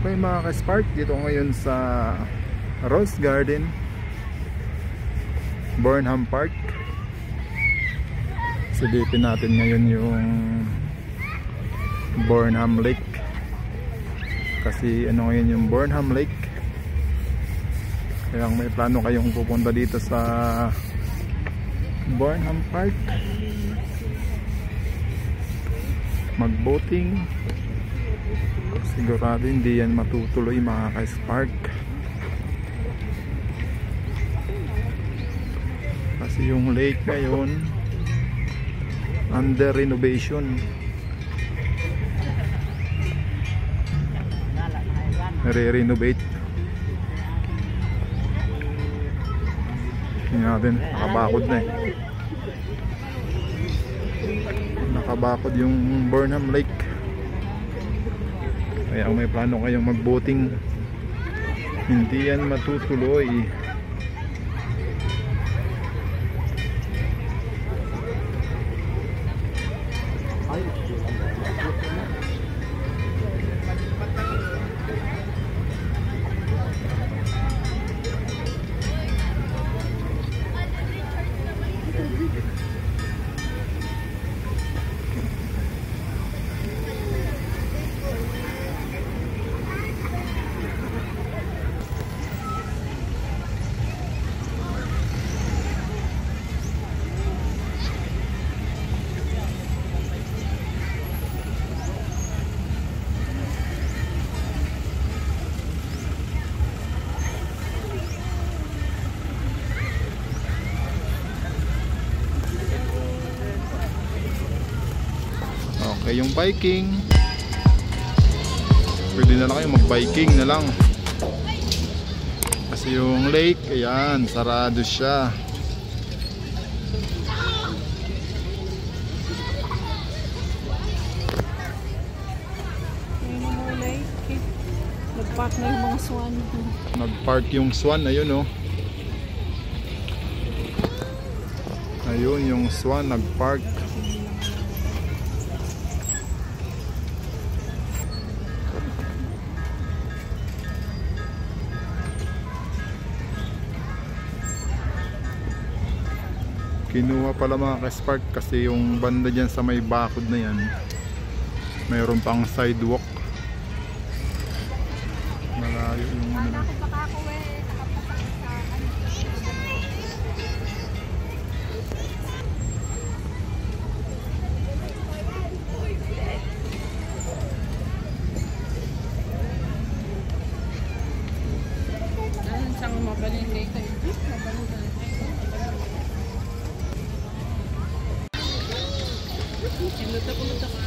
Okay mga ka-Spark, dito ngayon sa Rose Garden, Burnham Park. Silipin natin ngayon yung Burnham Lake. Kasi ano ngayon yung Burnham Lake. Kaya may plano kayong pupunta dito sa Burnham Park, mag-boating, sigurado hindi yan matutuloy mga ka-Spark. Kasi yung lake ngayon under renovation. Re-renovate. Tingnan natin, nakabakod na eh. Nakabakod yung Burnham Lake. Kaya kung may plano kayong mag-boating, hindi yan matutuloy. Okay, yung biking, pwede na lang kayo mag-biking na lang. Kasi yung lake, ayan, sarado siya. Nag-park na yung mga swan. Nag-park yung swan, ayun oh. Ayun yung swan, nag-park. Kinuha pala mga ka-Spark kasi yung banda dyan sa may bakod na yan, mayroon pang sidewalk. Malayo yung ano. Saan mabaling dito? Mabaling dito. Luta ka.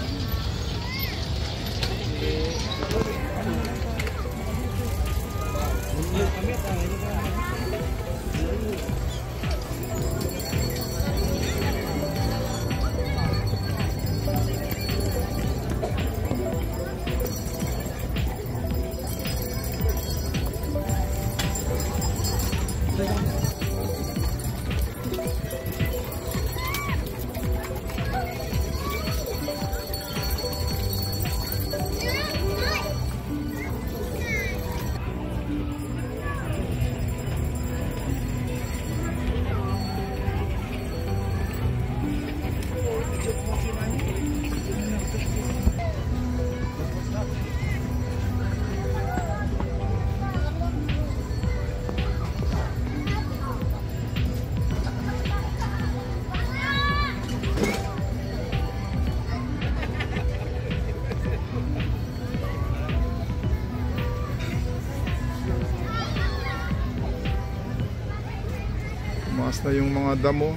Tumaas na yung mga damo.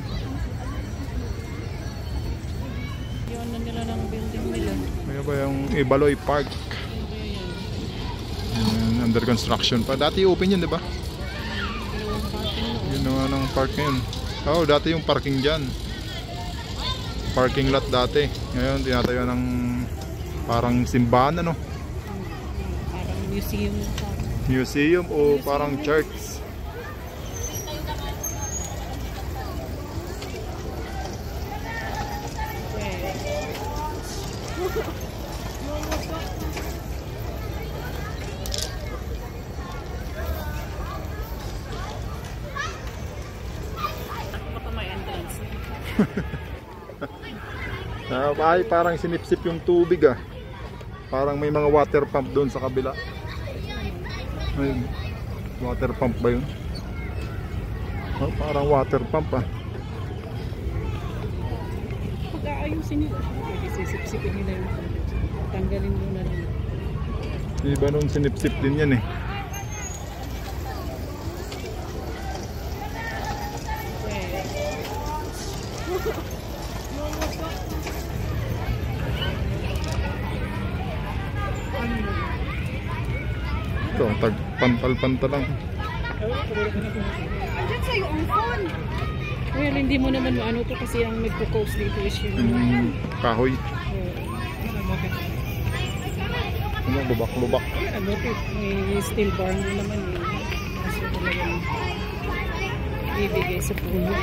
Yun na nila ng building nila. Kaya ba yung Ibaloy Park? Under construction pa. Dati open yun, di ba? Yun naman ang park ngayon. Oo, dati yung parking dyan. Parking lot dati. Ngayon tinatayo ng parang simbahan, ano? Parang museum. Museum o parang church. Ay, parang sinipsip yung tubig ah. Parang may mga water pump doon sa kabila. Ayun. Water pump ba yun? Oh, parang water pump ah. Pag-aayusin nila. Sisip-sipin nila yung tanggalin muna nila. Iba nung sinipsip din yan eh. Ito, pantal-pantal lang. Andiyan sa'yo ang phone. Well, hindi mo naman ano to kasi ang nagpo-post dito is yung Kahoy. Ano, lubak-lubak. ano to, may steel bar mo naman eh. Kasi talagang ibigay sa puno.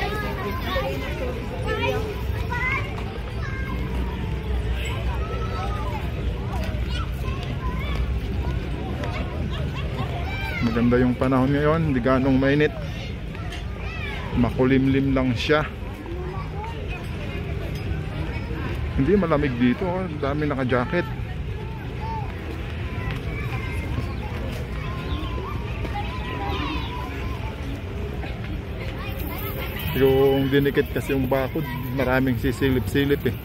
Maganda yung panahon ngayon, hindi ganong mainit. Makulimlim lang siya. Hindi malamig dito, oh. Dami naka-jacket. Yung dinikit kasi yung bakod, maraming sisilip-silip eh.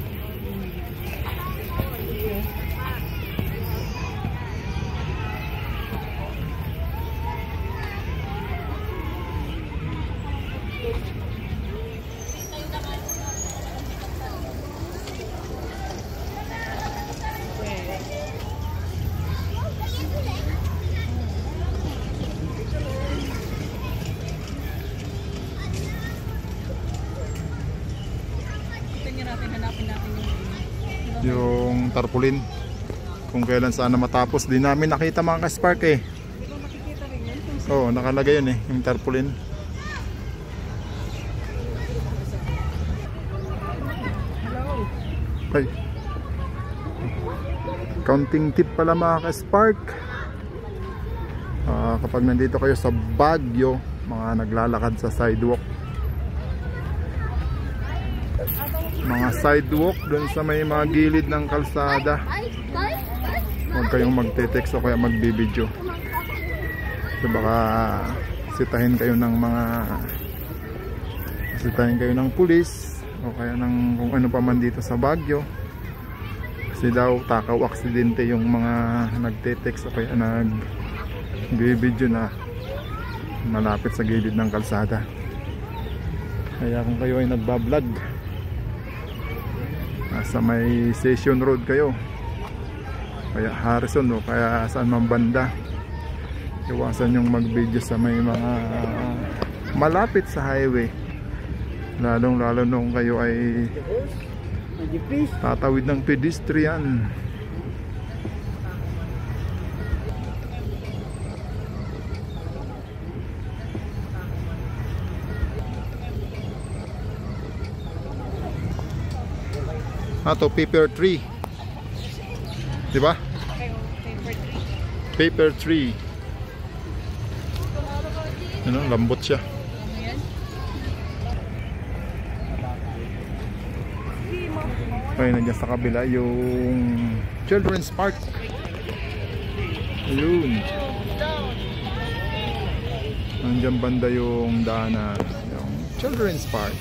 Yung tarpaulin kung kailan sana matapos, di namin nakita mga ka-spark eh. Oo, nakalagay yun eh, yung tarpaulin. Ay, counting tip pala mga ka-spark. Kapag nandito kayo sa Baguio, mga naglalakad sa sidewalk, mga sidewalk dun sa may mga gilid ng kalsada, huwag kayong magte-text o kaya magbibideo. So baka sitahin kayo ng pulis o kaya ng kung ano pa man dito sa Baguio. Kasi daw takaw aksidente yung mga nagte-text o kaya nagbibideo na malapit sa gilid ng kalsada. Kaya kung kayo ay nagbablog, sa may Session Road kayo, kaya Harrison o kaya saan man banda, iwasan yung mag-video sa may mga malapit sa highway, lalong lalo nung kayo ay tatawid ng pedestrian. To paper tree, di ba? Paper tree. Ano, lambot siya. Okay, nandiyan sa kabila yung Children's Park. Ayun. Nandiyan banda yung daanan, yung Children's Park.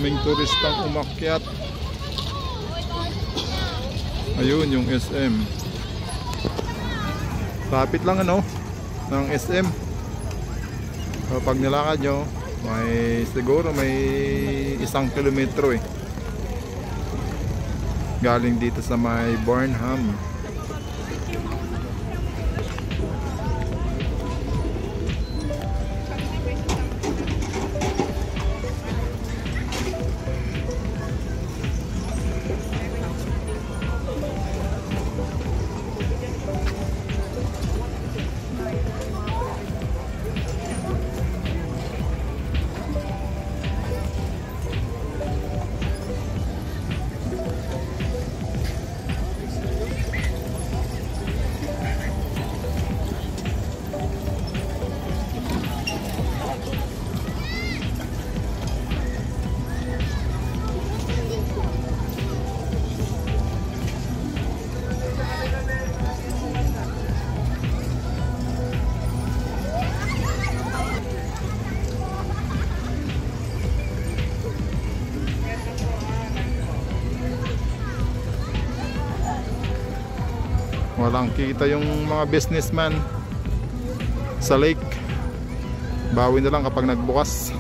Daming turistang umakyat. Ayun yung SM. Lapit lang ano ng SM. So, pag nilakad nyo, siguro may 1 kilometro eh. Galing dito sa may Burnham. Walang kita yung mga businessman sa lake. Bawi na lang kapag nagbukas.